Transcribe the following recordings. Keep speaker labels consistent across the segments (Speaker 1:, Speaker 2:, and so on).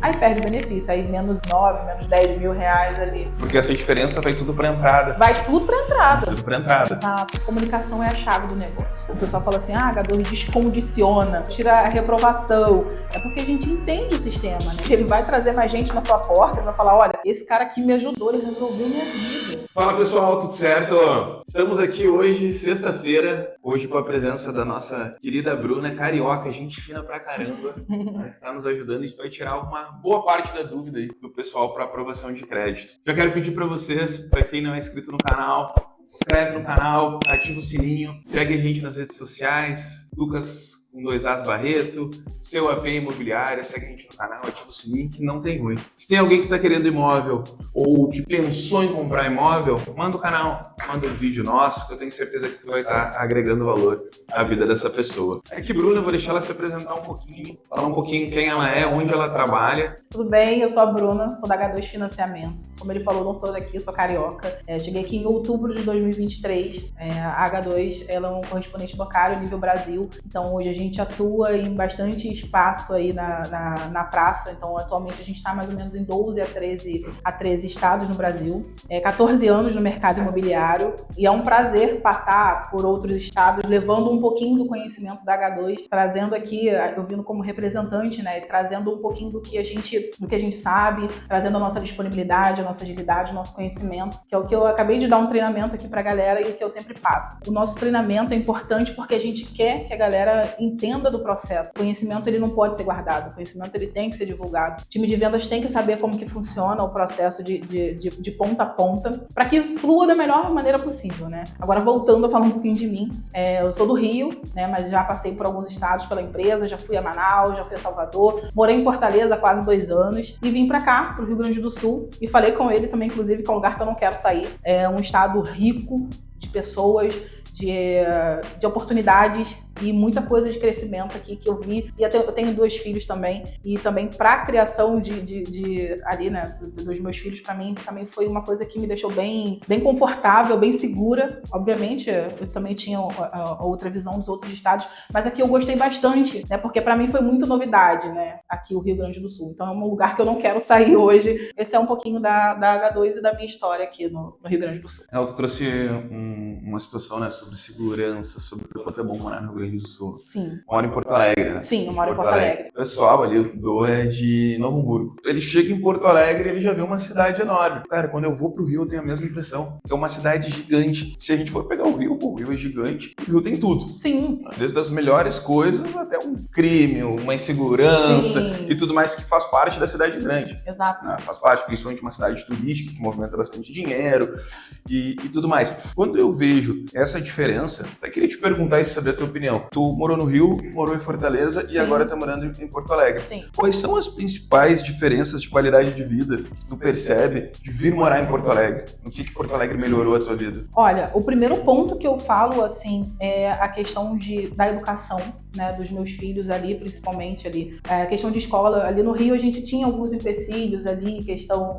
Speaker 1: Aí perde benefício, aí menos 9, menos 10 mil reais ali.
Speaker 2: Porque essa diferença vai tudo pra entrada.
Speaker 1: Vai tudo pra entrada.
Speaker 2: Tudo pra entrada.
Speaker 1: Exato. Comunicação é a chave do negócio. O pessoal fala assim, H2 descondiciona, tira a reprovação. É porque a gente entende o sistema, né? Ele vai trazer mais gente na sua porta, ele vai falar, olha, esse cara aqui me ajudou, ele resolveu minha vida.
Speaker 2: Fala pessoal, tudo certo? Estamos aqui hoje, sexta-feira, hoje com a presença da nossa querida Bruna, carioca, gente fina pra caramba, né, que tá nos ajudando. A gente vai tirar uma boa parte da dúvida aí do pessoal para aprovação de crédito. Já quero pedir para vocês, para quem não é inscrito no canal, se inscreve no canal, ativa o sininho, segue a gente nas redes sociais, Lucas com 2As Barreto, Seu AP Imobiliário, segue a gente no canal, ativa o sininho que não tem ruim. Se tem alguém que está querendo imóvel ou que pensou em comprar imóvel, manda o canal, manda um vídeo nosso, que eu tenho certeza que tu vai estar agregando valor à vida dessa pessoa. Aqui, Bruna, eu vou deixar ela se apresentar um pouquinho, falar um pouquinho quem ela é, onde ela trabalha.
Speaker 1: Tudo bem, eu sou a Bruna, sou da H2 Financiamento. Como ele falou, não sou daqui, sou carioca. Cheguei aqui em outubro de 2023. A H2 ela é um correspondente bancário nível Brasil, então hoje a gente atua em bastante espaço aí na praça, então atualmente a gente está mais ou menos em 12 a 13 estados no Brasil, 14 anos no mercado imobiliário, e é um prazer passar por outros estados, levando um pouquinho do conhecimento da H2, trazendo aqui, eu vindo como representante, né, trazendo um pouquinho do que a gente sabe, trazendo a nossa disponibilidade, a nossa agilidade, o nosso conhecimento, que é o que eu acabei de dar um treinamento aqui pra galera e o que eu sempre passo. O nosso treinamento é importante porque a gente quer que a galera entenda do processo. O conhecimento ele não pode ser guardado, o conhecimento ele tem que ser divulgado. O time de vendas tem que saber como que funciona o processo de ponta a ponta, para que flua da melhor maneira possível, né? Agora, voltando a falar um pouquinho de mim, eu sou do Rio, né, mas já passei por alguns estados pela empresa, já fui a Manaus, já fui a Salvador, morei em Fortaleza há quase 2 anos e vim para cá, pro Rio Grande do Sul, e falei com ele também, inclusive, que é um lugar que eu não quero sair. É um estado rico de pessoas, de oportunidades e muita coisa de crescimento aqui que eu vi. E eu tenho 2 filhos também, e também para a criação ali, né, dos meus filhos, para mim também foi uma coisa que me deixou bem confortável, bem segura. Obviamente, eu também tinha outra visão dos outros estados, mas aqui eu gostei bastante, né, porque para mim foi muito novidade, né, aqui o Rio Grande do Sul. Então é um lugar que eu não quero sair hoje. Esse é um pouquinho da H2 e da minha história aqui no Rio Grande do Sul.
Speaker 2: Tu trouxe uma situação, né, sobre segurança, sobre o quanto é bom morar no Rio Grande do Sul.
Speaker 1: Sim.
Speaker 2: Mora em Porto Alegre, né?
Speaker 1: Sim, eu moro em Porto Alegre.
Speaker 2: O pessoal ali, o Do é de Novo Hamburgo. Ele chega em Porto Alegre e ele já vê uma cidade enorme. Cara, quando eu vou pro Rio, eu tenho a mesma impressão. Que é uma cidade gigante. Se a gente for pegar o Rio é gigante. O Rio tem tudo.
Speaker 1: Sim.
Speaker 2: Desde as melhores coisas até um crime, uma insegurança. Sim. E tudo mais que faz parte da cidade grande.
Speaker 1: Exato.
Speaker 2: Faz parte, principalmente uma cidade turística que movimenta bastante dinheiro e tudo mais. Quando eu vejo essa diferença, eu queria te perguntar e saber a tua opinião. Tu morou no Rio, morou em Fortaleza e agora tá morando em Porto Alegre.
Speaker 1: Sim.
Speaker 2: Quais são as principais diferenças de qualidade de vida que tu percebe de vir morar em Porto Alegre? O que Porto Alegre melhorou a tua vida?
Speaker 1: Olha, o primeiro ponto que eu falo, assim, é a questão da educação, né, dos meus filhos ali, principalmente ali. A questão de escola, ali no Rio a gente tinha alguns empecilhos ali,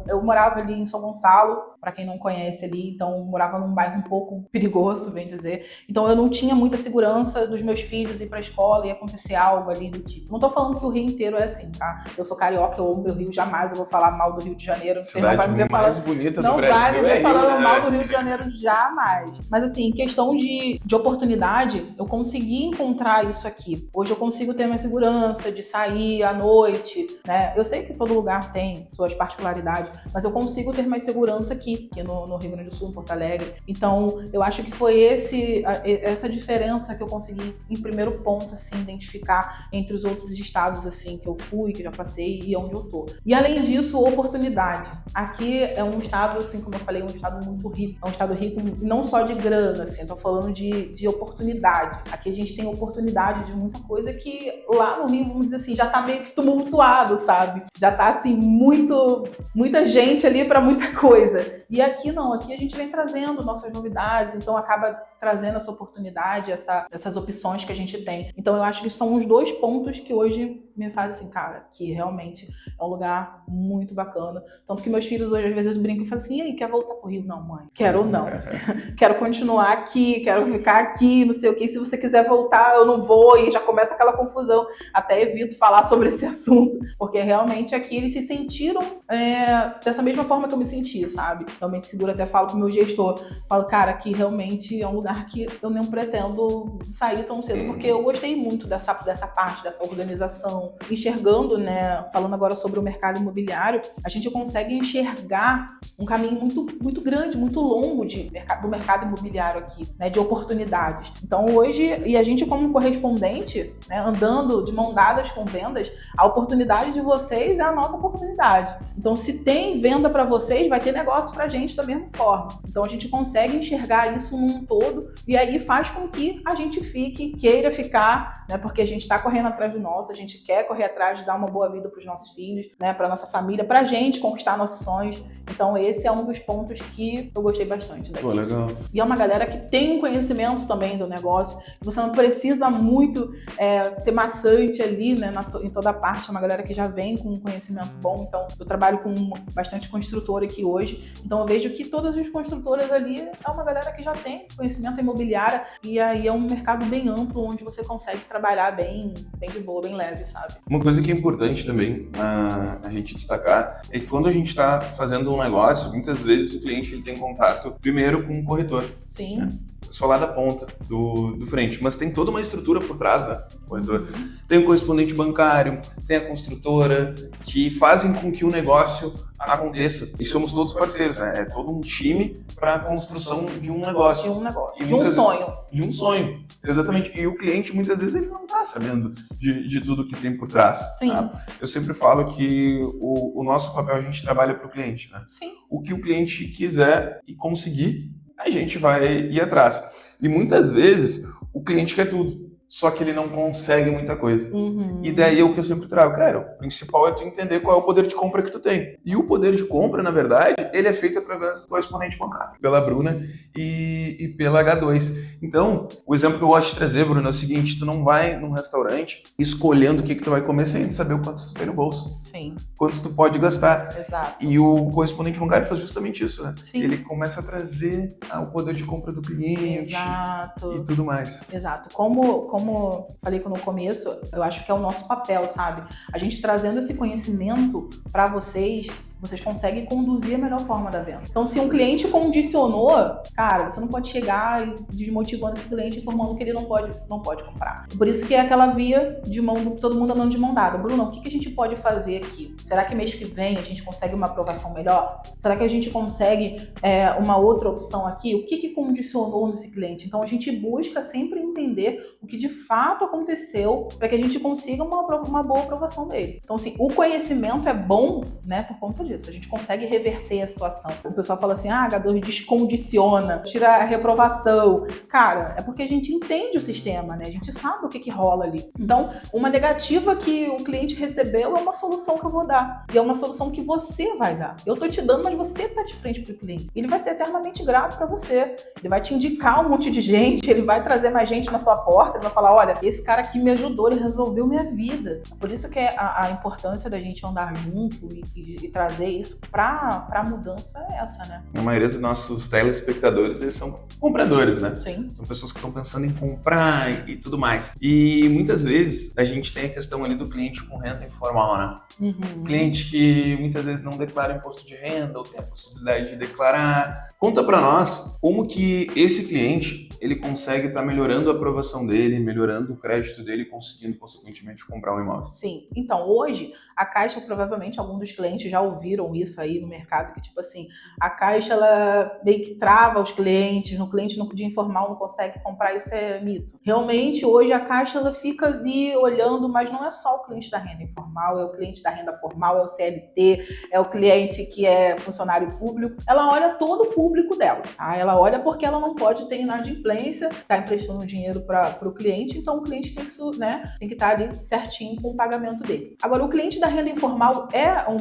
Speaker 1: eu morava ali em São Gonçalo, para quem não conhece ali, então morava num bairro um pouco perigoso, bem dizer. Então eu não tinha muita segurança dos meus filhos ir pra escola e acontecer algo ali do tipo. Não tô falando que o Rio inteiro é assim, tá? Eu sou carioca, eu amo meu Rio, jamais eu vou falar mal do Rio de Janeiro. Você não vai me ver
Speaker 2: mais
Speaker 1: falando,
Speaker 2: bonita do
Speaker 1: não
Speaker 2: Brasil,
Speaker 1: vai me ver falando
Speaker 2: Rio,
Speaker 1: mal do Rio de Janeiro, jamais. Mas assim, em questão de oportunidade, eu consegui encontrar isso aqui. Hoje eu consigo ter mais segurança de sair à noite, né? Eu sei que todo lugar tem suas particularidades, mas eu consigo ter mais segurança aqui no Rio Grande do Sul, em Porto Alegre. Então, eu acho que foi essa diferença que eu consegui, em primeiro ponto, assim, identificar entre os outros estados, assim, que eu fui, que já passei e onde eu tô. E, além disso, oportunidade. Aqui é um estado, assim, como eu falei, um estado muito rico. É um estado rico não só de grana, assim, eu tô falando de oportunidade. Aqui a gente tem oportunidade de muita coisa que lá no Rio, vamos dizer assim, já tá meio que tumultuado, sabe? Já tá, assim, muita gente ali para muita coisa. E aqui não, aqui a gente vem trazendo nossas novidades, então acaba trazendo essa oportunidade, essas opções que a gente tem. Então eu acho que são os 2 pontos que hoje me fazem assim, cara, que realmente é um lugar muito bacana. Tanto que meus filhos hoje às vezes brincam e falam assim, e aí, quer voltar pro Rio? Não, mãe, quero não. Quero continuar aqui, quero ficar aqui, não sei o que. Se você quiser voltar, eu não vou. E já começa aquela confusão. Até evito falar sobre esse assunto, porque realmente aqui eles se sentiram dessa mesma forma que eu me senti, sabe? Realmente seguro, até falo pro meu gestor, falo, cara, aqui realmente é um lugar que eu não pretendo sair tão cedo, porque eu gostei muito dessa parte, dessa organização, enxergando, né, falando agora sobre o mercado imobiliário, a gente consegue enxergar um caminho muito, muito grande, muito longo do mercado imobiliário aqui, né, de oportunidades. Então hoje, e a gente como correspondente, né, andando de mão dadas com vendas, a oportunidade de vocês é a nossa oportunidade. Então se tem venda para vocês, vai ter negócio pra gente da mesma forma. Então a gente consegue enxergar isso num todo e aí faz com que a gente queira ficar, né, porque a gente está correndo atrás do nosso, a gente quer correr atrás de dar uma boa vida para os nossos filhos, né, para nossa família, pra gente conquistar nossos sonhos. Então esse é um dos pontos que eu gostei bastante daqui.
Speaker 2: Pô, legal.
Speaker 1: E é uma galera que tem um conhecimento também do negócio, você não precisa muito ser maçante ali, né, em toda parte, é uma galera que já vem com um conhecimento bom. Então eu trabalho com bastante construtora aqui hoje, então eu vejo que todas as construtoras ali é uma galera que já tem conhecimento imobiliário, e aí é um mercado bem amplo, onde você consegue trabalhar bem de boa, bem leve, sabe?
Speaker 2: Uma coisa que é importante também a gente destacar é que quando a gente está fazendo um negócio, muitas vezes o cliente ele tem contato primeiro com um corretor.
Speaker 1: Sim.
Speaker 2: Né? Só lá da ponta do frente, mas tem toda uma estrutura por trás, né? Corretor. Tem o correspondente bancário, tem a construtora, que fazem com que o negócio aconteça. E somos todos parceiros, né? É todo um time para a construção de um negócio.
Speaker 1: De um sonho.
Speaker 2: De um sonho, exatamente. E o cliente, muitas vezes, ele não está sabendo de tudo que tem por trás.
Speaker 1: Sim.
Speaker 2: Tá? Eu sempre falo que o nosso papel, a gente trabalha para o cliente, né?
Speaker 1: Sim.
Speaker 2: O que o cliente quiser e conseguir, a gente vai ir atrás. E muitas vezes o cliente quer tudo, só que ele não consegue muita coisa. E daí é o que eu sempre trago, cara, o principal é tu entender qual é o poder de compra que tu tem. E o poder de compra, na verdade, ele é feito através do correspondente bancário, pela Bruna e pela H2. Então, o exemplo que eu gosto de trazer, Bruna, é o seguinte, tu não vai num restaurante escolhendo o que tu vai comer sem saber o quanto tu tem no bolso.
Speaker 1: Sim.
Speaker 2: Quanto tu pode gastar.
Speaker 1: Exato.
Speaker 2: E o correspondente bancário faz justamente isso, né?
Speaker 1: Sim.
Speaker 2: Ele começa a trazer o poder de compra do cliente.
Speaker 1: Exato.
Speaker 2: E tudo mais.
Speaker 1: Exato. Como falei no começo, eu acho que é o nosso papel, sabe? A gente trazendo esse conhecimento para vocês conseguem conduzir a melhor forma da venda. Então, se um cliente condicionou, cara, você não pode chegar e desmotivando esse cliente informando que ele não pode comprar. Por isso que é aquela via de mão, todo mundo andando de mão dada. Bruno, o que a gente pode fazer aqui? Será que mês que vem a gente consegue uma aprovação melhor? Será que a gente consegue uma outra opção aqui? O que condicionou nesse cliente? Então, a gente busca sempre entender o que de fato aconteceu para que a gente consiga uma boa aprovação dele. Então, assim, o conhecimento é bom, né, por conta disso. A gente consegue reverter a situação. O pessoal fala assim, H2 descondiciona, tira a reprovação. Cara, é porque a gente entende o sistema, né? A gente sabe o que rola ali. Então, uma negativa que o cliente recebeu é uma solução que eu vou dar. E é uma solução que você vai dar. Eu tô te dando, mas você tá de frente pro cliente. Ele vai ser eternamente grato para você. Ele vai te indicar um monte de gente, ele vai trazer mais gente na sua porta, ele vai falar, olha, esse cara aqui me ajudou, ele resolveu minha vida. Por isso que é a importância da gente andar junto e trazer isso pra mudança é essa, né?
Speaker 2: A maioria dos nossos telespectadores, eles são compradores, né?
Speaker 1: Sim.
Speaker 2: São pessoas que estão pensando em comprar e tudo mais. E muitas vezes a gente tem a questão ali do cliente com renda informal, né? Cliente que muitas vezes não declara imposto de renda ou tem a possibilidade de declarar. Conta pra nós como que esse cliente, ele consegue estar melhorando a aprovação dele, melhorando o crédito dele e conseguindo, consequentemente, comprar um imóvel.
Speaker 1: Sim. Então, hoje, a Caixa, provavelmente, alguns dos clientes já ouviram isso aí no mercado, que tipo assim, a Caixa, ela meio que trava os clientes, no cliente no dia informal não consegue comprar, isso é mito. Realmente, hoje, a Caixa, ela fica ali olhando, mas não é só o cliente da renda informal, é o cliente da renda formal, é o CLT, é o cliente que é funcionário público, ela olha todo o público dela, tá? Ela olha porque ela não pode ter inadimplência, tá emprestando dinheiro para o cliente, então o cliente tem que estar ali certinho com o pagamento dele. Agora, o cliente da renda informal é um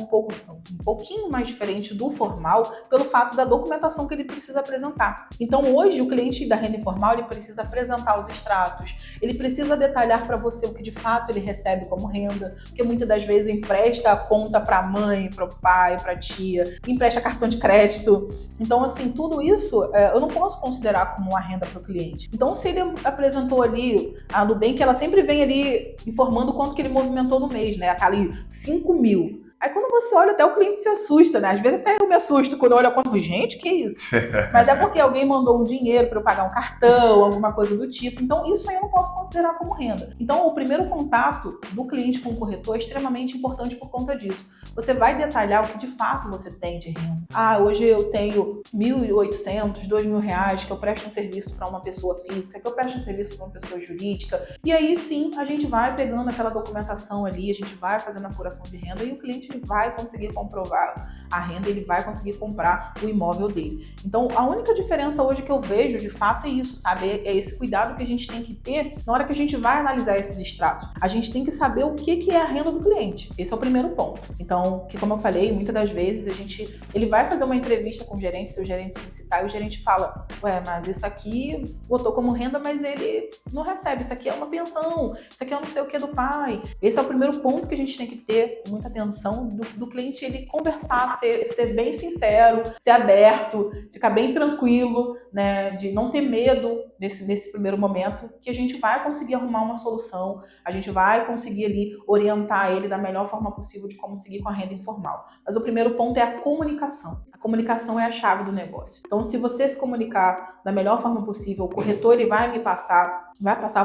Speaker 1: pouquinho mais diferente do formal pelo fato da documentação que ele precisa apresentar. Então, hoje, o cliente da renda informal, ele precisa apresentar os extratos, ele precisa detalhar para você o que de fato ele recebe como renda, porque muitas das vezes empresta a conta para a mãe, para o pai, para a tia, empresta cartão de crédito. Então, assim, tudo isso eu não posso considerar como uma renda para o cliente. Então, se ele apresentou ali, a Nubank, ela sempre vem ali informando quanto que ele movimentou no mês, né? Tá ali 5 mil. Aí quando você olha, até o cliente se assusta, né? Às vezes até eu me assusto quando eu olho a conta e falo, gente, que isso? Mas é porque alguém mandou um dinheiro para eu pagar um cartão, alguma coisa do tipo. Então, isso aí eu não posso considerar como renda. Então, o primeiro contato do cliente com o corretor é extremamente importante por conta disso. Você vai detalhar o que de fato você tem de renda. Hoje eu tenho R$1.800, R$2.000 que eu presto um serviço para uma pessoa física, que eu presto um serviço para uma pessoa jurídica. E aí sim, a gente vai pegando aquela documentação ali, a gente vai fazendo a apuração de renda e o cliente ele vai conseguir comprovar a renda, ele vai conseguir comprar o imóvel dele. Então, a única diferença hoje que eu vejo, de fato, é isso, sabe? É esse cuidado que a gente tem que ter na hora que a gente vai analisar esses extratos. A gente tem que saber o que é a renda do cliente. Esse é o primeiro ponto. Então, que como eu falei, muitas das vezes ele vai fazer uma entrevista com o gerente, se o gerente solicitar, e o gerente fala, mas isso aqui botou como renda, mas ele não recebe, isso aqui é uma pensão, isso aqui é não sei o que do pai. Esse é o primeiro ponto que a gente tem que ter muita atenção do cliente, ele conversar, ser bem sincero, ser aberto, ficar bem tranquilo, né, de não ter medo nesse primeiro momento, que a gente vai conseguir arrumar uma solução, a gente vai conseguir ali orientar ele da melhor forma possível de como seguir com a renda informal. Mas o primeiro ponto é a comunicação. A comunicação é a chave do negócio. Então, se você se comunicar da melhor forma possível, o corretor ele vai passar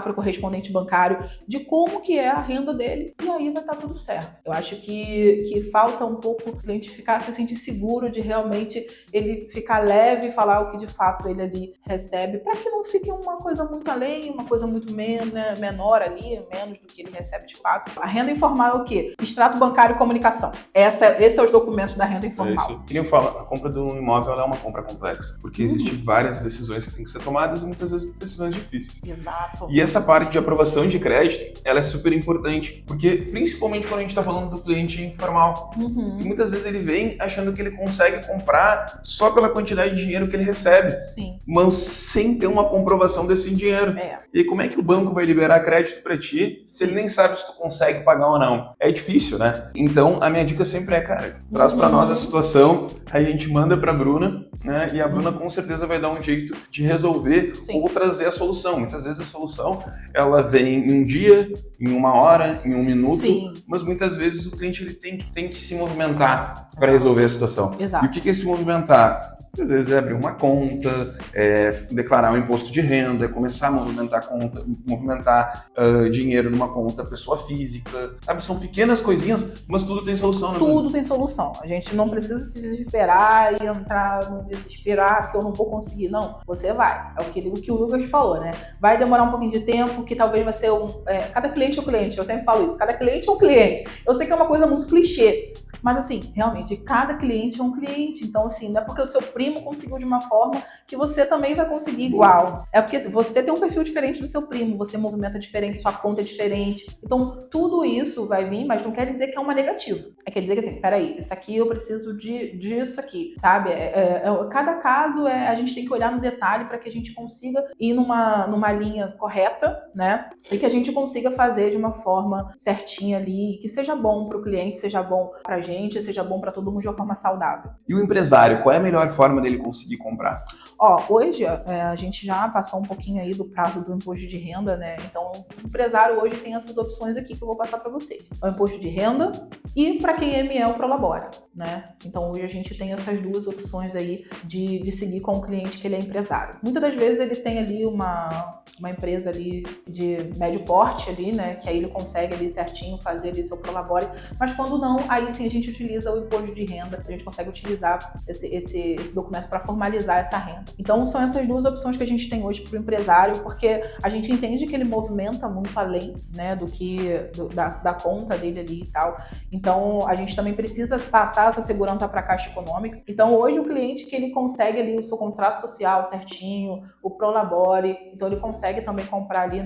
Speaker 1: para o correspondente bancário de como que é a renda dele e aí vai estar tudo certo. Eu acho que falta um pouco o cliente se sentir seguro de realmente ele ficar leve e falar o que de fato ele ali recebe, para que não fique uma coisa muito além, uma coisa muito menor ali, menos do que ele recebe de fato. A renda informal é o quê? Extrato bancário e comunicação. Esses são os documentos da renda informal.
Speaker 3: Que nem eu falo, a compra de um imóvel ela é uma compra complexa, porque existem várias decisões que têm que ser tomadas e muitas vezes decisões difíceis.
Speaker 1: Exato.
Speaker 3: E essa parte de aprovação de crédito, ela é super importante, porque principalmente quando a gente está falando do cliente informal, e muitas vezes ele vem achando que ele consegue comprar só pela quantidade de dinheiro que ele recebe,
Speaker 1: Sim.
Speaker 3: mas sem ter uma comprovação desse dinheiro. E aí, como é que o banco vai liberar crédito para ti se ele nem sabe se tu consegue pagar ou não? É difícil, né? Então, a minha dica sempre é, cara, traz para nós a situação, a gente manda para a Bruna, né? E a Bruna com certeza vai dar um jeito de resolver ou trazer a solução. Muitas vezes a solução, ela vem em um dia, em uma hora, em um minuto, mas muitas vezes o cliente ele tem que se movimentar para resolver a situação.
Speaker 1: Exato.
Speaker 3: E o que é se movimentar? Às vezes é abrir uma conta, declarar um imposto de renda, começar a movimentar dinheiro numa conta pessoa física, sabe? São pequenas coisinhas, mas tudo tem solução, né?
Speaker 1: Tudo tem solução. A gente não precisa se desesperar e entrar no desesperar que eu não vou conseguir. Não, você vai. É o que o Lucas falou, né? Vai demorar um pouquinho de tempo, que talvez vai ser cada cliente é um cliente, eu sempre falo isso. Cada cliente é um cliente. Eu sei que é uma coisa muito clichê, mas assim, realmente, cada cliente é um cliente. Então, assim, não é porque o seu primo conseguiu de uma forma que você também vai conseguir igual. É porque você tem um perfil diferente do seu primo, você movimenta diferente, sua conta é diferente. Então, tudo isso vai vir, mas não quer dizer que é uma negativa. Quer dizer que assim, peraí, isso aqui eu preciso disso aqui, sabe? Cada caso a gente tem que olhar no detalhe para que a gente consiga ir numa linha correta, né? E que a gente consiga fazer de uma forma certinha ali, que seja bom para o cliente, seja bom para a gente, seja bom para todo mundo de uma forma saudável.
Speaker 3: E o empresário, qual é a melhor forma dele conseguir comprar?
Speaker 1: Hoje a gente já passou um pouquinho aí do prazo do imposto de renda, né? Então, o empresário hoje tem essas opções aqui que eu vou passar para vocês. O imposto de renda e para quem é ME o Prolabora, né? Então, hoje a gente tem essas duas opções aí de seguir com o cliente que ele é empresário. Muitas das vezes ele tem ali uma empresa ali de médio porte ali, né? Que aí ele consegue ali certinho fazer ali seu Prolabore, mas quando não, aí sim a gente utiliza o imposto de renda, a gente consegue utilizar esse documento para formalizar essa renda. Então, são essas duas opções que a gente tem hoje para o empresário, porque a gente entende que ele movimenta muito além, né, da conta dele ali e tal. Então, a gente também precisa passar essa segurança para a Caixa Econômica. Então, hoje o cliente que ele consegue ali o seu contrato social certinho, o Prolabore, então ele consegue também comprar ali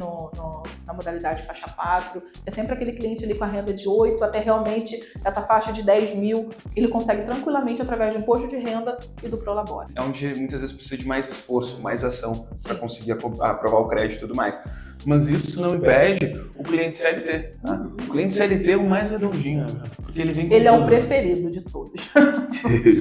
Speaker 1: na modalidade faixa 4, é sempre aquele cliente ali com a renda de 8 até realmente essa faixa de 10 mil, ele consegue tranquilamente através do imposto de renda e do Prolabore.
Speaker 3: É onde muitas vezes precisa de mais esforço, mais ação para conseguir aprovar o crédito e tudo mais. Mas isso não impede o cliente CLT. Tá? O cliente CLT é o mais redondinho, né? Porque ele vem com
Speaker 1: Ele é
Speaker 3: tudo.
Speaker 1: o preferido de todos.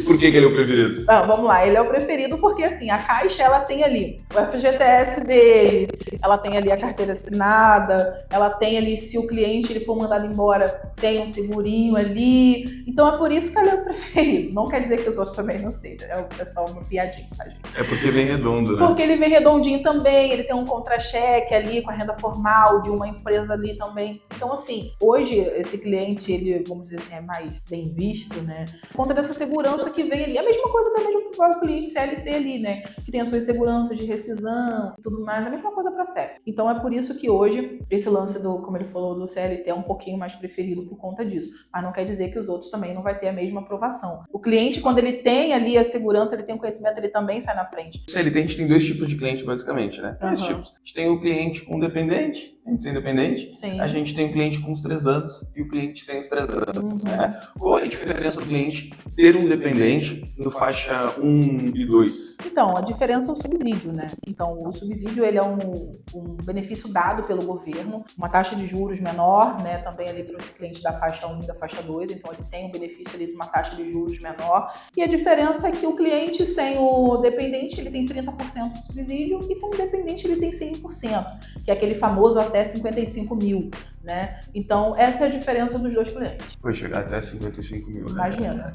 Speaker 3: Por que ele é o preferido?
Speaker 1: Não, vamos lá, ele é o preferido porque assim, a Caixa ela tem ali o FGTS dele, ela tem ali a carteira assinada, ela tem ali, se o cliente ele for mandado embora, tem um segurinho ali. Então é por isso que ela é o preferido. Não quer dizer que os outros também não sejam. É só uma piadinha, tá, gente?
Speaker 3: É porque vem redondo, né?
Speaker 1: Porque ele vem redondinho também, ele tem um contra-cheque ali com a renda formal de uma empresa ali também. Então, assim, hoje esse cliente, ele, vamos dizer assim, é mais bem visto, né? Por conta dessa segurança que vem ali. A mesma coisa também para o cliente CLT ali, né? Que tem as suas seguranças de rescisão e tudo mais. A mesma coisa para a CEF. Então, é por isso que hoje esse lance do, como ele falou, do CLT é um pouquinho mais preferido por conta disso. Mas não quer dizer que os outros também não vai ter a mesma aprovação. O cliente, quando ele tem ali a segurança, ele tem o conhecimento, ele também sai na frente.
Speaker 3: CLT, a gente tem dois tipos de cliente, basicamente, né? Dois tipos. A gente tem o cliente com dependente, a gente sem dependente.
Speaker 1: Sim.
Speaker 3: A gente tem o cliente com os 3 anos e o cliente sem os 3 anos. Né? Qual é a diferença do cliente ter um dependente no faixa 1 e 2?
Speaker 1: Então, a diferença é o subsídio, né? Então, o subsídio, ele é um benefício dado pelo governo, uma taxa de juros menor, né? Também ali para os clientes da faixa 1 e da faixa 2, então ele tem um benefício ali de uma taxa de juros menor. E a diferença é que o cliente sem o dependente, ele tem 30% de subsídio e com o dependente ele tem 100%, que é aquele famoso até 55 mil, né? Então, essa é a diferença dos dois clientes.
Speaker 3: Vai chegar até 55 mil, né?
Speaker 1: Imagina,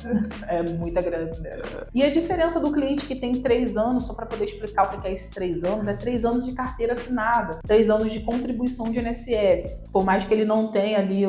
Speaker 1: é muita grana, né? E a diferença do cliente que tem 3 anos, só para poder explicar o que é esses 3 anos, é 3 anos de carteira assinada, 3 anos de contribuição de INSS. Por mais que ele não tenha ali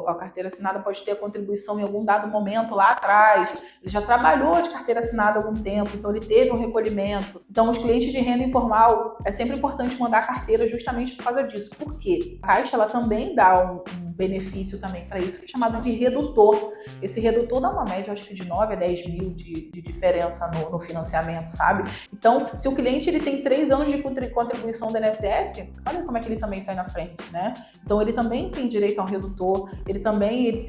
Speaker 1: a carteira assinada, pode ter a contribuição em algum dado momento lá atrás. Ele já trabalhou de carteira assinada há algum tempo, então ele teve um recolhimento. Então, os clientes de renda informal, é sempre importante mandar a carteira justamente por causa disso. Por quê? A Caixa, ela também dá um benefício também para isso, que é chamado de redutor. Esse redutor dá uma média, acho que de 9 a 10 mil de diferença no financiamento, sabe? Então, se o cliente ele tem 3 anos de contribuição do INSS, olha como é que ele também sai na frente, né? Então, ele também tem direito a um redutor, ele também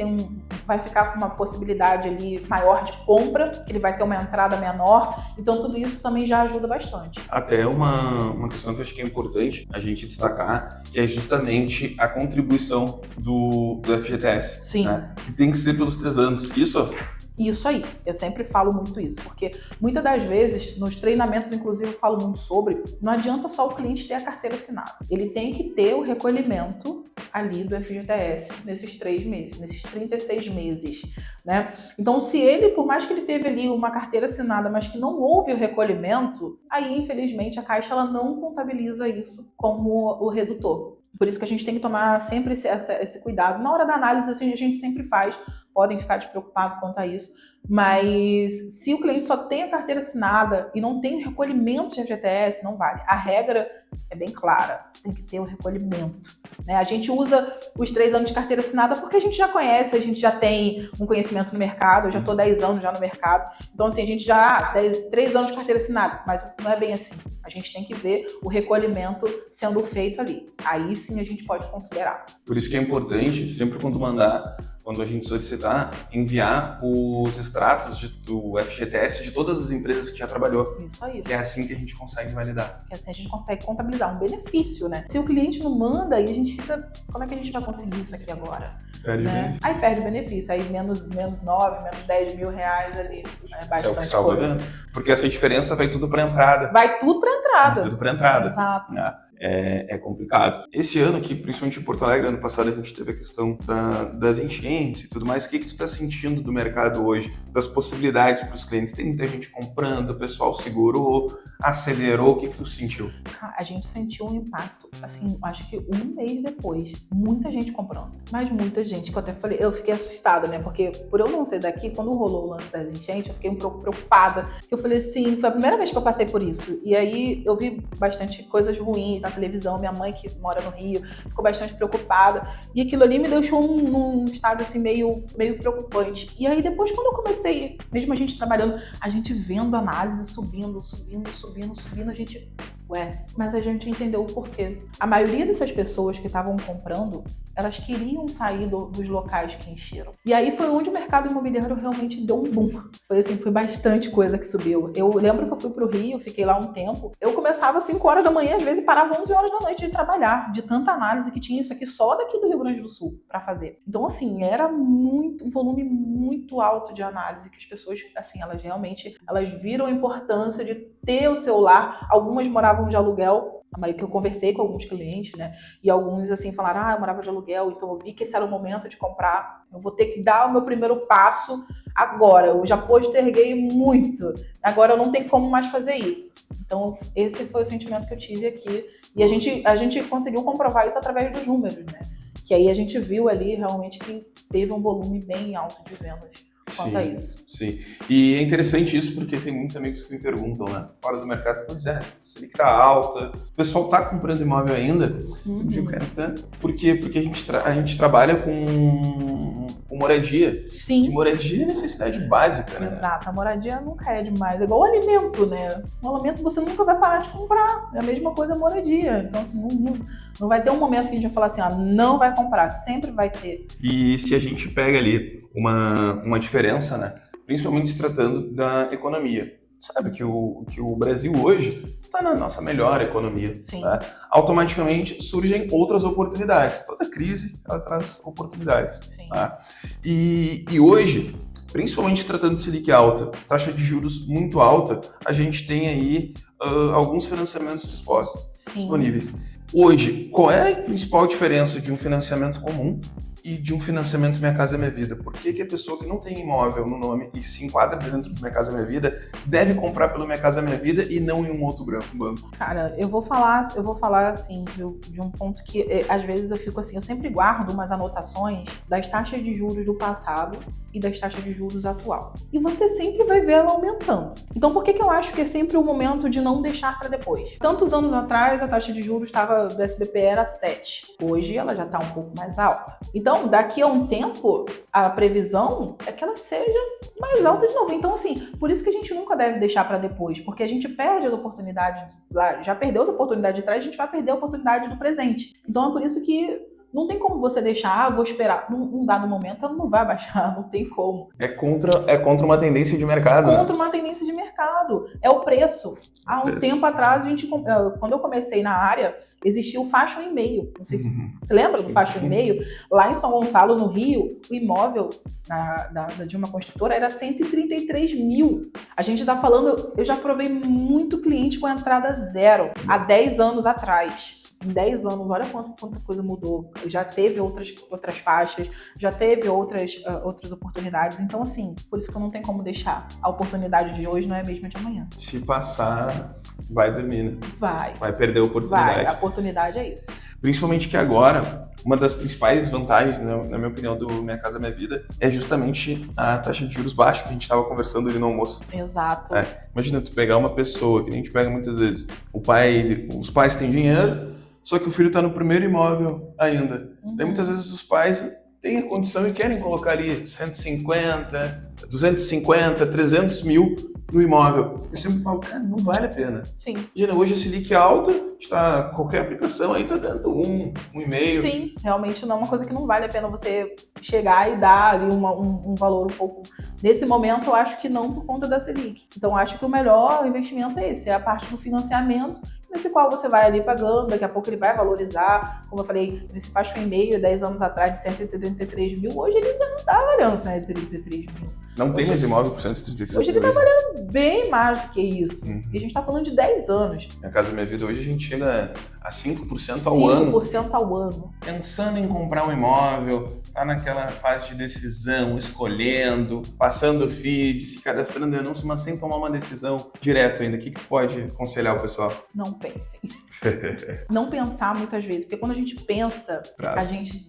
Speaker 1: vai ficar com uma possibilidade ali maior de compra, que ele vai ter uma entrada menor. Então, tudo isso também já ajuda bastante.
Speaker 3: Até uma questão que eu acho que é importante a gente destacar, que é justamente a contribuição do FGTS.
Speaker 1: Sim.
Speaker 3: Né? Que tem que ser pelos 3 anos.
Speaker 1: Isso aí, eu sempre falo muito isso, porque muitas das vezes, nos treinamentos, inclusive, eu falo muito sobre, não adianta só o cliente ter a carteira assinada. Ele tem que ter o recolhimento ali do FGTS nesses 3 meses, nesses 36 meses, né? Então, se ele, por mais que ele teve ali uma carteira assinada, mas que não houve o recolhimento, aí, infelizmente, a Caixa ela não contabiliza isso como o redutor. Por isso que a gente tem que tomar sempre esse cuidado. Na hora da análise, assim, a gente sempre faz, podem ficar despreocupados quanto a isso, mas se o cliente só tem a carteira assinada e não tem recolhimento de FGTS, não vale. A regra é bem clara, tem que ter o recolhimento, né? A gente usa os 3 anos de carteira assinada porque a gente já conhece, a gente já tem um conhecimento no mercado, eu já estou 10 anos já no mercado, então assim, a gente já 3 anos de carteira assinada, mas não é bem assim. A gente tem que ver o recolhimento sendo feito ali. Aí sim a gente pode considerar.
Speaker 3: Por isso que é importante, sempre quando a gente solicitar, enviar os extratos do FGTS de todas as empresas que já trabalhou.
Speaker 1: Isso aí.
Speaker 3: Que é assim que a gente consegue validar.
Speaker 1: Que assim a gente consegue contabilizar um benefício, né? Se o cliente não manda, aí a gente fica, como é que a gente vai conseguir isso aqui agora?
Speaker 3: Perde
Speaker 1: né?
Speaker 3: benefício.
Speaker 1: Aí perde benefício, aí menos 9, menos 10 mil reais ali. É bastante
Speaker 3: é o que salva vendo. Porque essa diferença vai tudo para entrada.
Speaker 1: Vai tudo para entrada.
Speaker 3: Tudo para entrada.
Speaker 1: Exato.
Speaker 3: É complicado. Esse ano aqui, principalmente em Porto Alegre, ano passado a gente teve a questão das enchentes e tudo mais. O que tu tá sentindo do mercado hoje? Das possibilidades para os clientes? Tem muita gente comprando, o pessoal segurou, acelerou. O que tu sentiu?
Speaker 1: A gente sentiu um impacto, assim, acho que 1 mês depois, muita gente comprando. Mas muita gente, que eu até falei, eu fiquei assustada, né? Porque por eu não ser daqui, quando rolou o lance das enchentes, eu fiquei um pouco preocupada. Eu falei assim, foi a primeira vez que eu passei por isso. E aí eu vi bastante coisas ruins na televisão, minha mãe que mora no Rio ficou bastante preocupada, e aquilo ali me deixou num estado assim meio preocupante. E aí depois, quando eu comecei, mesmo a gente trabalhando, a gente vendo a análise subindo, a gente Ué, mas a gente entendeu o porquê. A maioria dessas pessoas que estavam comprando, elas queriam sair dos locais que encheram. E aí foi onde o mercado imobiliário realmente deu um boom. Foi assim, foi bastante coisa que subiu. Eu lembro que eu fui pro Rio, fiquei lá um tempo. Eu começava às 5 horas da manhã, às vezes parava 11 horas da noite de trabalhar, de tanta análise que tinha isso aqui só daqui do Rio Grande do Sul para fazer. Então, assim, era um volume muito alto de análise que as pessoas, assim, elas viram a importância de ter o celular. Algumas moravam de aluguel, que eu conversei com alguns clientes, né? E alguns, assim, falaram, eu morava de aluguel, então eu vi que esse era o momento de comprar. Eu vou ter que dar o meu primeiro passo agora. Eu já posterguei muito. Agora eu não tenho como mais fazer isso. Então, esse foi o sentimento que eu tive aqui. E a gente conseguiu comprovar isso através dos números, né? Que aí a gente viu ali realmente que teve um volume bem alto de vendas quanto a isso.
Speaker 3: Sim, e é interessante isso porque tem muitos amigos que me perguntam, né? Fora do mercado, pois é, Selic tá alta, o pessoal tá comprando imóvel ainda? Eu quero tanto. Por quê? Porque a gente trabalha com moradia.
Speaker 1: Sim.
Speaker 3: E moradia é necessidade básica, né?
Speaker 1: Exato, a moradia nunca é demais. É igual o alimento, né? O alimento você nunca vai parar de comprar. É a mesma coisa a moradia. Então, assim, não vai ter um momento que a gente vai falar assim, não vai comprar. Sempre vai ter.
Speaker 3: E se a gente pega ali uma diferença, né? Principalmente se tratando da economia. Sabe que o Brasil hoje está na nossa melhor economia.
Speaker 1: Sim.
Speaker 3: Tá? Automaticamente surgem outras oportunidades. Toda crise ela traz oportunidades.
Speaker 1: Sim.
Speaker 3: Tá? E hoje, principalmente se tratando de Selic alta, taxa de juros muito alta, a gente tem aí alguns financiamentos disponíveis. Hoje, qual é a principal diferença de um financiamento comum e de um financiamento Minha Casa Minha Vida? Por que a pessoa que não tem imóvel no nome e se enquadra dentro do Minha Casa Minha Vida deve comprar pelo Minha Casa Minha Vida e não em um outro banco?
Speaker 1: Cara, eu vou falar assim de um ponto que às vezes eu fico assim, eu sempre guardo umas anotações das taxas de juros do passado e das taxas de juros atual. E você sempre vai ver ela aumentando. Então por que eu acho que é sempre o momento de não deixar para depois? Tantos anos atrás a taxa de juros do SBPE era 7. Hoje ela já está um pouco mais alta. Então daqui a um tempo a previsão é que ela seja mais alta de novo. Então assim, por isso que a gente nunca deve deixar para depois, porque a gente perde as oportunidades lá, já perdeu as oportunidades de trás, a gente vai perder a oportunidade do presente. Então é por isso que não tem como você deixar, vou esperar. Num dado momento, ela não vai baixar, não tem como.
Speaker 3: É contra uma tendência de mercado.
Speaker 1: Contra uma tendência de mercado. É o preço. Há um tempo atrás, quando eu comecei na área, existia o Fashion e-mail. Não sei se você lembra do Fashion e-mail? Lá em São Gonçalo, no Rio, o imóvel de uma construtora era 133 mil. A gente está falando, eu já provei muito cliente com entrada zero, há 10 anos atrás. Em 10 anos, olha quanta coisa mudou. Já teve outras faixas, já teve outras oportunidades. Então, assim, por isso que eu não tenho como deixar. A oportunidade de hoje não é a mesma de amanhã.
Speaker 3: Se passar, vai dormir, né?
Speaker 1: Vai
Speaker 3: perder a oportunidade.
Speaker 1: A oportunidade é isso.
Speaker 3: Principalmente que agora, uma das principais vantagens, na minha opinião, do Minha Casa Minha Vida é justamente a taxa de juros baixa que a gente estava conversando ali no almoço.
Speaker 1: Exato.
Speaker 3: Imagina tu pegar uma pessoa, que a gente pega muitas vezes, os pais têm dinheiro, só que o filho está no primeiro imóvel ainda. Daí muitas vezes os pais têm a condição e querem colocar ali 150, 250, 300 mil no imóvel. Eu sempre falo, cara, não vale a pena.
Speaker 1: Sim.
Speaker 3: Imagina, hoje a Selic é alta, qualquer aplicação aí está dando 1,5.
Speaker 1: Sim, realmente não é uma coisa que não vale a pena você chegar e dar ali um valor um pouco... Nesse momento, eu acho que não por conta da Selic. Então, acho que o melhor investimento é esse, é a parte do financiamento, nesse qual você vai ali pagando, daqui a pouco ele vai valorizar. Como eu falei, nesse Fashion e-mail, 10 anos atrás, de 133 mil, hoje ele já não está valendo 133 mil.
Speaker 3: Não tem mais imóvel por 133 mil.
Speaker 1: Hoje ele está valendo bem mais do que isso. E a gente está falando de 10 anos.
Speaker 3: Minha Casa Minha Vida, hoje a gente chega a 5% ao ano.
Speaker 1: 5% ao ano.
Speaker 3: Pensando em comprar um imóvel, tá naquela fase de decisão, escolhendo, passando o feed, se cadastrando em anúncio, mas sem tomar uma decisão direto ainda. O que pode aconselhar o pessoal?
Speaker 1: Não pensem. Não pensar muitas vezes, porque quando a gente pensa, a gente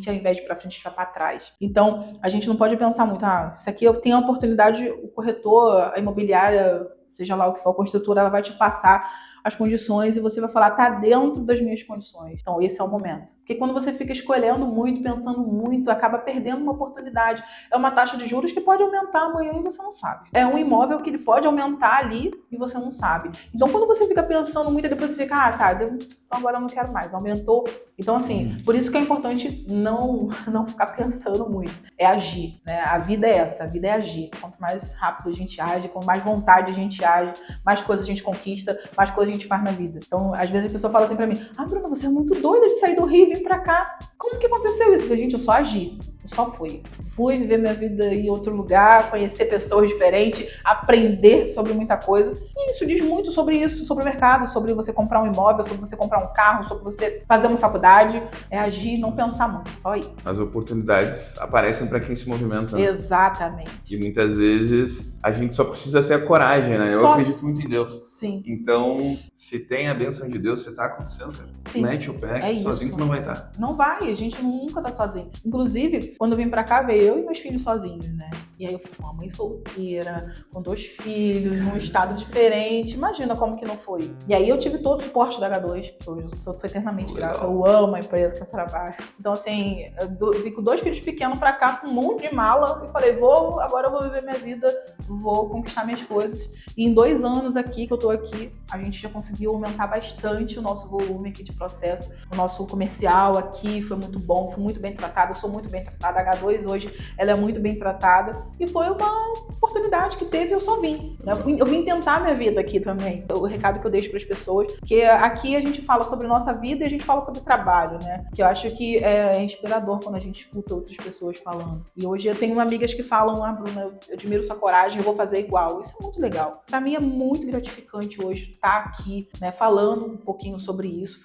Speaker 1: ao invés de ir para frente, vai para trás. Então, a gente não pode pensar muito, isso aqui eu tenho a oportunidade, o corretor, a imobiliária, seja lá o que for, a construtora, ela vai te passar as condições e você vai falar, tá dentro das minhas condições. Então, esse é o momento. Porque quando você fica escolhendo muito, pensando muito, acaba perdendo uma oportunidade. É uma taxa de juros que pode aumentar amanhã e você não sabe. É um imóvel que ele pode aumentar ali e você não sabe. Então, quando você fica pensando muito e depois você fica, tá, então agora eu não quero mais, aumentou. Então, assim, por isso que é importante não ficar pensando muito. É agir, né? A vida é essa, a vida é agir. Quanto mais rápido a gente age, com mais vontade a gente age, mais coisas a gente conquista, mais coisas a gente faz na vida. Então, às vezes a pessoa fala assim pra mim, Bruna, você é muito doida de sair do Rio e vir pra cá. Como que aconteceu isso? Eu falei, gente, eu só agi. Eu só fui. Fui viver minha vida em outro lugar, conhecer pessoas diferentes, aprender sobre muita coisa. E isso diz muito sobre isso, sobre o mercado, sobre você comprar um imóvel, sobre você comprar um carro, sobre você fazer uma faculdade. É agir e não pensar muito, só ir.
Speaker 3: As oportunidades aparecem para quem se movimenta. Né?
Speaker 1: Exatamente.
Speaker 3: E muitas vezes a gente só precisa ter a coragem, né? Eu acredito muito em Deus.
Speaker 1: Sim.
Speaker 3: Então, se tem a bênção de Deus, você tá acontecendo, cara.
Speaker 1: Sim.
Speaker 3: Mete o pé, sozinho tu não vai estar.
Speaker 1: Não vai, a gente nunca tá sozinho. Inclusive, quando eu vim pra cá, veio eu e meus filhos sozinhos, né? E aí eu fui com uma mãe solteira, com 2 filhos, num estado diferente. Imagina como que não foi. E aí eu tive todo o suporte da H2, que eu sou eternamente grata. Eu amo a empresa que eu trabalho. Então, assim, eu vim com 2 filhos pequenos pra cá, com um monte de mala, e falei, agora eu vou viver minha vida, vou conquistar minhas coisas. E em 2 anos aqui, que eu tô aqui, a gente já conseguiu aumentar bastante o nosso volume aqui de processo. O nosso comercial aqui foi muito bom, fui muito bem tratada, sou muito bem tratada. A H2 hoje, ela é muito bem tratada. E foi uma oportunidade que teve, eu só vim. Eu vim tentar minha vida aqui também. O recado que eu deixo para as pessoas, que aqui a gente fala sobre nossa vida e a gente fala sobre trabalho, né? Que eu acho que é inspirador quando a gente escuta outras pessoas falando. E hoje eu tenho amigas que falam, Bruna, eu admiro sua coragem, eu vou fazer igual. Isso é muito legal. Para mim é muito gratificante hoje estar aqui, né, falando um pouquinho sobre isso,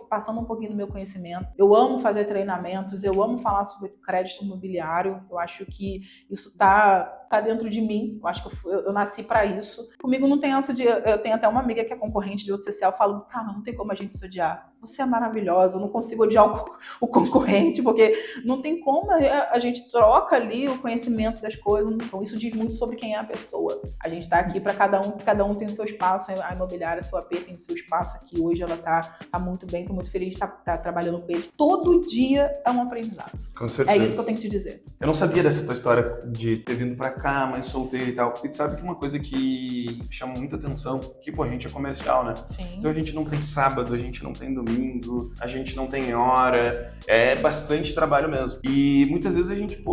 Speaker 1: passando um pouquinho do meu conhecimento. Eu amo fazer treinamentos, eu amo falar sobre crédito imobiliário. Eu acho que isso tá dentro de mim. Eu acho que eu nasci para isso. Comigo não tem essa de... Eu tenho até uma amiga que é concorrente de outro social, eu falo, não tem como a gente se odiar. Você é maravilhosa, eu não consigo odiar o concorrente, porque não tem como a gente troca ali o conhecimento das coisas. Então, isso diz muito sobre quem é a pessoa. A gente tá aqui para cada um tem o seu espaço. A imobiliária, a sua AP tem o seu espaço aqui. Hoje ela tá muito bem, tô muito feliz de estar trabalhando com eles. Todo dia é um aprendizado.
Speaker 3: Com certeza.
Speaker 1: É isso que eu tenho que te dizer.
Speaker 3: Eu não sabia dessa tua história de ter vindo pra cá, mãe solteira e tal. E tu sabe que uma coisa que chama muita atenção, que, a gente é comercial, né?
Speaker 1: Sim.
Speaker 3: Então a gente não tem sábado, a gente não tem domingo, a gente não tem hora. É bastante trabalho mesmo. E muitas vezes a gente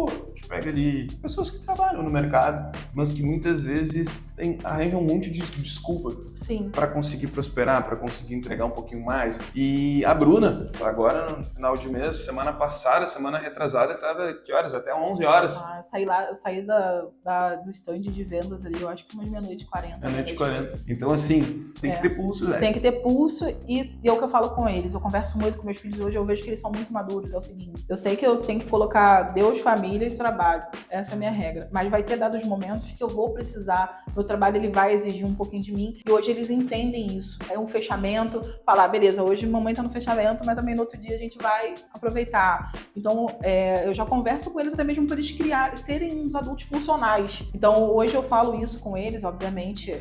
Speaker 3: pega ali pessoas que trabalham no mercado, mas que muitas vezes arranjam um monte de desculpa.
Speaker 1: Sim.
Speaker 3: Para conseguir prosperar, para conseguir entregar um pouquinho mais. E a Bruna, agora no final de mês, semana passada, semana retrasada, estava que horas? Até 11 horas.
Speaker 1: Saí do stand de vendas ali, eu acho que umas meia-noite e 40.
Speaker 3: Meia-noite e 40. Então, assim, tem que ter pulso, velho.
Speaker 1: Tem que ter pulso e é o que eu falo com eles. Eu converso muito com meus filhos hoje, eu vejo que eles são muito maduros. É o seguinte, eu sei que eu tenho que colocar Deus, família e trabalho. Essa é a minha regra. Mas vai ter dados momentos que eu vou precisar, meu trabalho ele vai exigir um pouquinho de mim. E hoje eles entendem isso. É um fechamento, falar, beleza, hoje mamãe tá no fechamento, mas também no outro dia a gente vai aproveitar. Então, eu já converso com eles até mesmo para eles serem uns adultos funcionais. Então, hoje eu falo isso com eles, obviamente,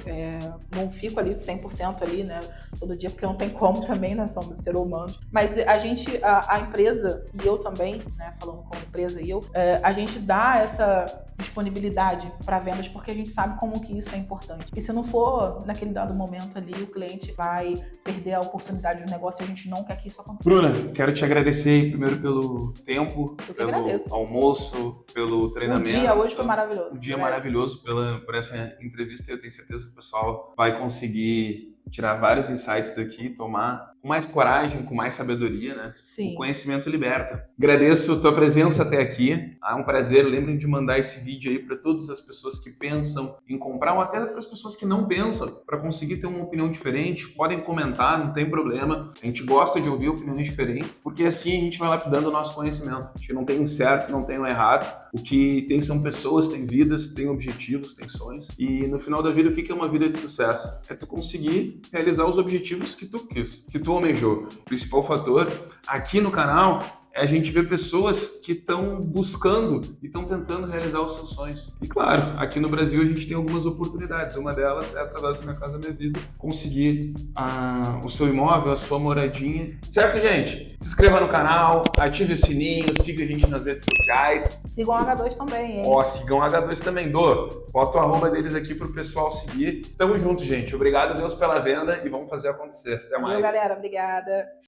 Speaker 1: não fico ali 100% ali, né, todo dia, porque não tem como também, nós somos seres humanos. Mas a empresa, e eu também, né, falando como empresa e eu, a gente dá essa disponibilidade para vendas porque a gente sabe como que isso é importante. E se não for naquele dado momento ali, o cliente vai perder a oportunidade do negócio e a gente não quer que isso aconteça.
Speaker 3: Bruna, quero te agradecer primeiro pelo tempo, pelo
Speaker 1: agradeço.
Speaker 3: Almoço, pelo treinamento.
Speaker 1: O dia hoje foi maravilhoso.
Speaker 3: Um dia maravilhoso por essa entrevista. Eu tenho certeza que o pessoal vai conseguir tirar vários insights daqui, tomar com mais coragem, com mais sabedoria, né?
Speaker 1: Sim.
Speaker 3: O conhecimento liberta. Agradeço a tua presença até aqui. É um prazer. Lembrem de mandar esse vídeo aí para todas as pessoas que pensam em comprar ou até para as pessoas que não pensam, para conseguir ter uma opinião diferente. Podem comentar, não tem problema. A gente gosta de ouvir opiniões diferentes, porque assim a gente vai lapidando o nosso conhecimento. A gente não tem um certo, não tem um errado. O que tem são pessoas, tem vidas, tem objetivos, tem sonhos. E no final da vida, o que é uma vida de sucesso? É tu conseguir realizar os objetivos que tu quis, que tu almejou. O principal fator aqui no canal a gente vê pessoas que estão buscando e estão tentando realizar os seus sonhos. E claro, aqui no Brasil a gente tem algumas oportunidades. Uma delas é, através do Minha Casa Minha Vida, conseguir o seu imóvel, a sua moradinha. Certo, gente? Se inscreva no canal, ative o sininho, siga a gente nas redes sociais.
Speaker 1: Sigam o H2 também, hein?
Speaker 3: Ó, sigam o H2 também. Bota o arroba deles aqui pro pessoal seguir. Tamo junto, gente. Obrigado, Deus, pela venda e vamos fazer acontecer. Até mais.
Speaker 1: Valeu, galera. Obrigada.